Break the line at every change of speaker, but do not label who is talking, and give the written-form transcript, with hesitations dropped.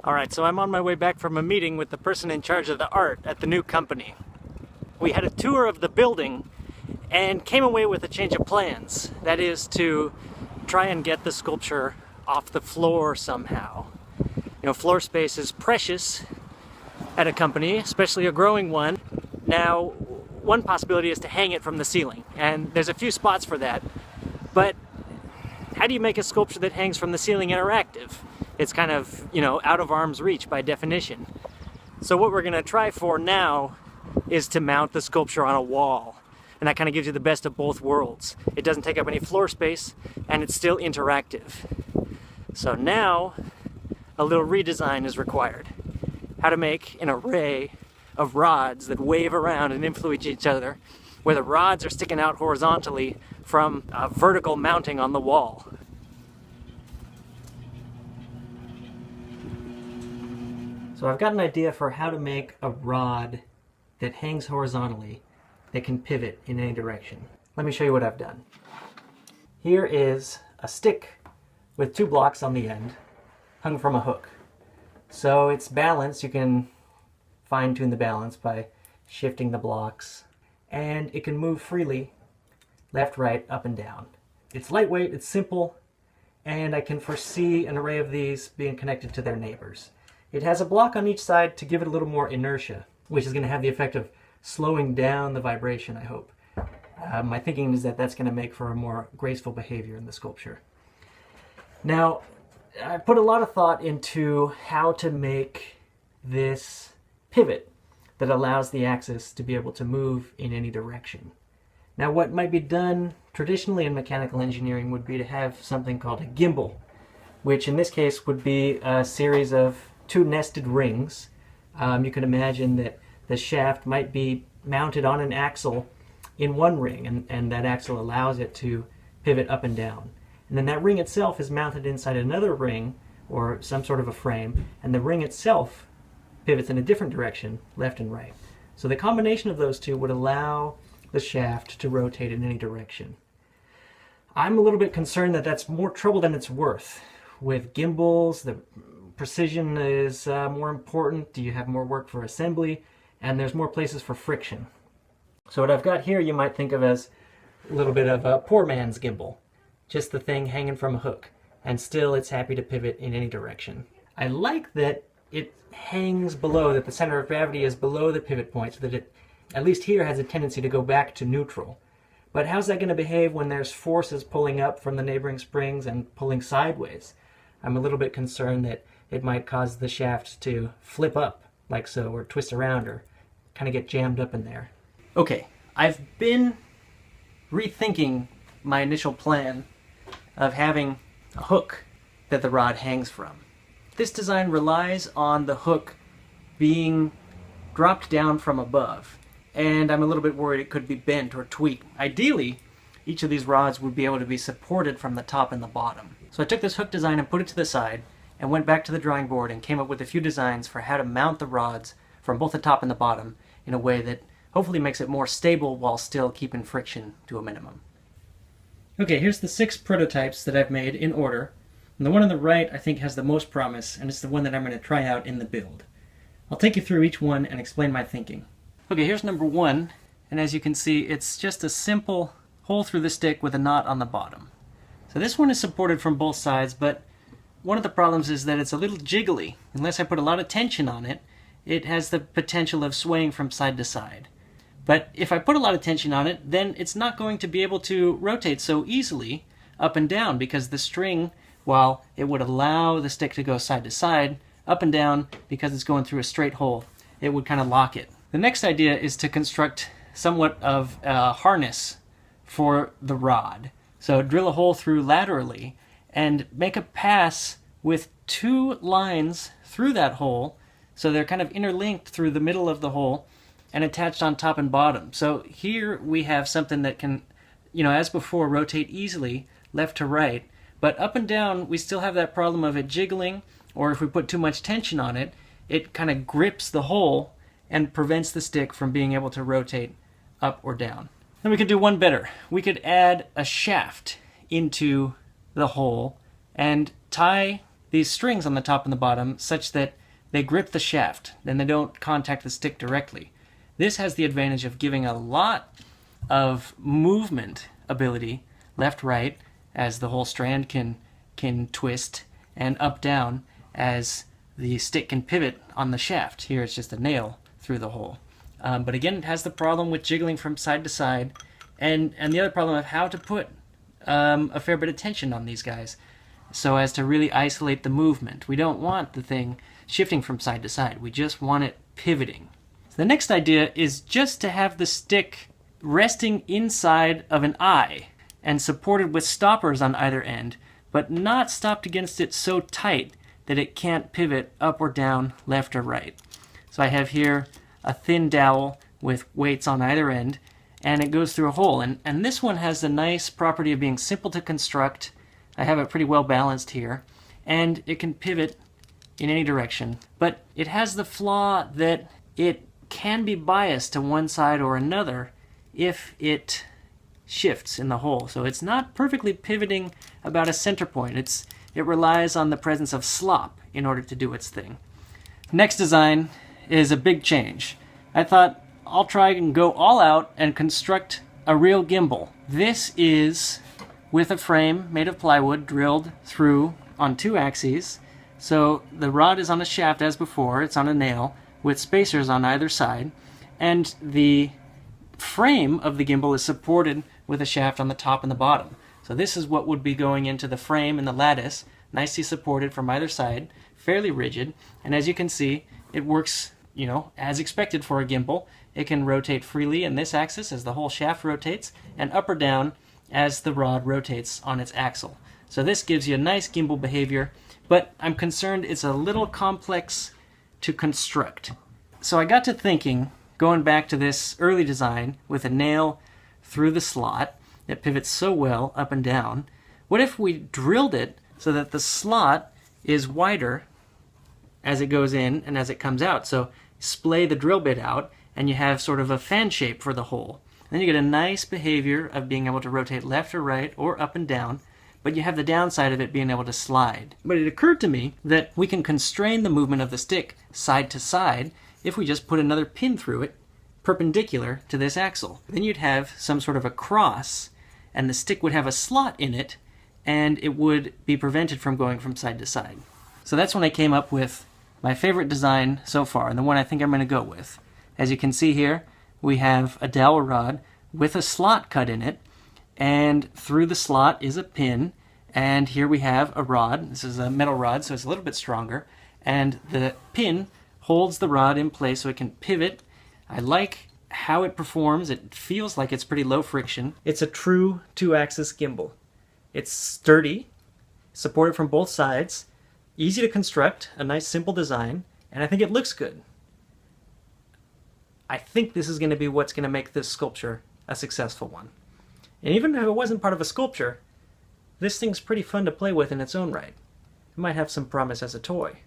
Alright, so I'm on my way back from a meeting with the person in charge of the art at the new company. We had a tour of the building and came away with a change of plans. That is to try and get the sculpture off the floor somehow. You know, floor space is precious at a company, especially a growing one. Now, one possibility is to hang it from the ceiling, and there's a few spots for that. But how do you make a sculpture that hangs from the ceiling interactive? It's kind of, you know, out of arm's reach by definition. So what we're going to try for now is to mount the sculpture on a wall. And that kind of gives you the best of both worlds. It doesn't take up any floor space, and it's still interactive. So now, a little redesign is required. How to make an array of rods that wave around and influence each other, where the rods are sticking out horizontally from a vertical mounting on the wall. So I've got an idea for how to make a rod that hangs horizontally that can pivot in any direction. Let me show you what I've done. Here is a stick with two blocks on the end hung from a hook. So it's balanced. You can fine-tune the balance by shifting the blocks, and it can move freely left, right, up, and down. It's lightweight, it's simple, and I can foresee an array of these being connected to their neighbors. It has a block on each side to give it a little more inertia, which is going to have the effect of slowing down the vibration, I hope. My thinking is that that's going to make for a more graceful behavior in the sculpture. Now, I put a lot of thought into how to make this pivot that allows the axis to be able to move in any direction. Now, what might be done traditionally in mechanical engineering would be to have something called a gimbal, which in this case would be a series of two nested rings. You can imagine that the shaft might be mounted on an axle in one ring, and that axle allows it to pivot up and down. And then that ring itself is mounted inside another ring, or some sort of a frame, and the ring itself pivots in a different direction, left and right. So the combination of those two would allow the shaft to rotate in any direction. I'm a little bit concerned that that's more trouble than it's worth. With gimbals, the precision is more important. You have more work for assembly, and there's more places for friction. So what I've got here you might think of as a little bit of a poor man's gimbal. Just the thing hanging from a hook, and still it's happy to pivot in any direction. I like that it hangs below, that the center of gravity is below the pivot point, so that it, at least here, has a tendency to go back to neutral. But how's that going to behave when there's forces pulling up from the neighboring springs and pulling sideways? I'm a little bit concerned that it might cause the shaft to flip up, like so, or twist around, or kind of get jammed up in there. Okay, I've been rethinking my initial plan of having a hook that the rod hangs from. This design relies on the hook being dropped down from above, and I'm a little bit worried it could be bent or tweaked. Ideally, each of these rods would be able to be supported from the top and the bottom. So I took this hook design and put it to the side, and went back to the drawing board and came up with a few designs for how to mount the rods from both the top and the bottom in a way that hopefully makes it more stable while still keeping friction to a minimum. Okay, here's the 6 prototypes that I've made in order. And the one on the right I think has the most promise, and it's the one that I'm going to try out in the build. I'll take you through each one and explain my thinking. Okay, here's number 1, and as you can see, it's just a simple hole through the stick with a knot on the bottom. So this one is supported from both sides, but one of the problems is that it's a little jiggly. Unless I put a lot of tension on it, it has the potential of swaying from side to side. But if I put a lot of tension on it, then it's not going to be able to rotate so easily up and down, because the string, while it would allow the stick to go side to side, up and down, because it's going through a straight hole, it would kind of lock it. The next idea is to construct somewhat of a harness for the rod. So drill a hole through laterally and make a pass with 2 lines through that hole, so they're kind of interlinked through the middle of the hole and attached on top and bottom. So here we have something that can, you know, as before, rotate easily left to right, but up and down we still have that problem of it jiggling, or if we put too much tension on it, it kind of grips the hole and prevents the stick from being able to rotate up or down. Then we could do one better. We could add a shaft into the hole and tie these strings on the top and the bottom such that they grip the shaft and they don't contact the stick directly. This has the advantage of giving a lot of movement ability, left, right, as the whole strand can twist, and up, down, as the stick can pivot on the shaft. Here it's just a nail through the hole. But again, it has the problem with jiggling from side to side, and the other problem of how to put a fair bit of tension on these guys so as to really isolate the movement. We don't want the thing shifting from side to side. We just want it pivoting. So the next idea is just to have the stick resting inside of an eye and supported with stoppers on either end, but not stopped against it so tight that it can't pivot up or down, left or right. So I have here a thin dowel with weights on either end, and it goes through a hole. And this one has the nice property of being simple to construct. I have it pretty well balanced here, and it can pivot in any direction. But it has the flaw that it can be biased to one side or another if it shifts in the hole. So it's not perfectly pivoting about a center point. It relies on the presence of slop in order to do its thing. Next design is a big change. I thought I'll try and go all out and construct a real gimbal. This is with a frame made of plywood drilled through on 2 axes. So the rod is on a shaft as before, it's on a nail with spacers on either side, and the frame of the gimbal is supported with a shaft on the top and the bottom. So this is what would be going into the frame and the lattice, nicely supported from either side, fairly rigid, and as you can see, it works, as expected for a gimbal. It can rotate freely in this axis as the whole shaft rotates, and up or down as the rod rotates on its axle. So this gives you a nice gimbal behavior, but I'm concerned it's a little complex to construct. So I got to thinking, going back to this early design with a nail through the slot that pivots so well up and down, what if we drilled it so that the slot is wider as it goes in and as it comes out? So splay the drill bit out and you have sort of a fan shape for the hole. Then you get a nice behavior of being able to rotate left or right or up and down, but you have the downside of it being able to slide. But it occurred to me that we can constrain the movement of the stick side to side if we just put another pin through it perpendicular to this axle. Then you'd have some sort of a cross, and the stick would have a slot in it, and it would be prevented from going from side to side. So that's when I came up with my favorite design so far, and the one I think I'm going to go with. As you can see here, we have a dowel rod with a slot cut in it, and through the slot is a pin, and here we have a rod. This is a metal rod, so it's a little bit stronger, and the pin holds the rod in place so it can pivot. I like how it performs. It feels like it's pretty low friction. It's a true 2-axis gimbal. It's sturdy, supported from both sides, easy to construct, a nice simple design, and I think it looks good. I think this is going to be what's going to make this sculpture a successful one. And even if it wasn't part of a sculpture, this thing's pretty fun to play with in its own right. It might have some promise as a toy.